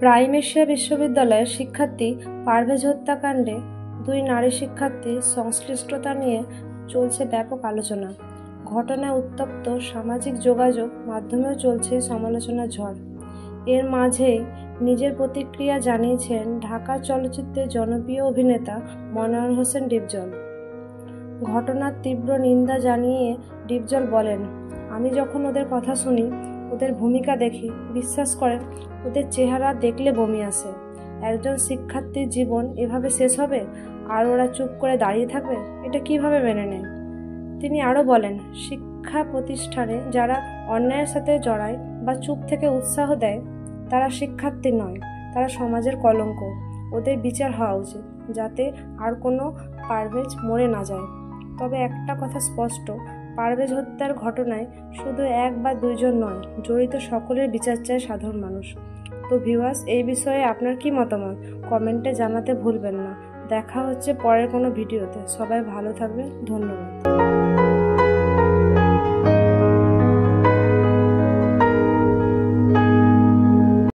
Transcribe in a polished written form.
Prime Asia বিশ্ববিদ্যালয়ের শিক্ষার্থী পারভেজ হত্যাকাণ্ডে 2 নারী শিক্ষার্থীর সংশ্লিষ্টতা নিয়ে চলছে ব্যাপক আলোচনা। ঘটনায় উত্তপ্ত সামাজিক যোগাযোগ মাধ্যমেও চলছে সমালোচনার ঝড়। এর মাঝেই নিজের প্রতিক্রিয়া জানিয়েছেন ঢাকা চলচ্চিত্রের জনপ্রিয় অভিনেতা মনোয়ার হোসেন ডিপজল। ঘটনার তীব্র নিন্দা জানিয়ে ডিপজল বলেন, আমি যখন ওদের কথা শুনি, ওদের ভূমিকা দেখি, বিশ্বাস করেন ওদের চেহারা দেখলে বমি আসে। একজন শিক্ষার্থীর জীবন এভাবে শেষ হবে আর ওরা চুপ করে দাঁড়িয়ে থাকবে? এটা কিভাবে মেনে নেয়? তিনি আরও বলেন, শিক্ষা প্রতিষ্ঠানে যারা অন্যায়ের সাথে জড়ায় বা চুপ থেকে উৎসাহ দেয় তারা শিক্ষার্থী নয়, তারা সমাজের কলঙ্ক। ওদের বিচার হওয়া উচিত যাতে আর কোনো পারভেজ মরে না যায়। তবে একটা কথা স্পষ্ট, পারভেজ হত্যার ঘটনায় শুধু 1 বা 2 জন নয়, জড়িত সকলের বিচার চায় সাধারণ মানুষ। তো ভিউয়ার্স, এই বিষয়ে আপনার কি মতামত কমেন্টে জানাতে ভুলবেন না। দেখা হচ্ছে পরের কোনো ভিডিওতে। সবাই ভালো থাকবেন। ধন্যবাদ।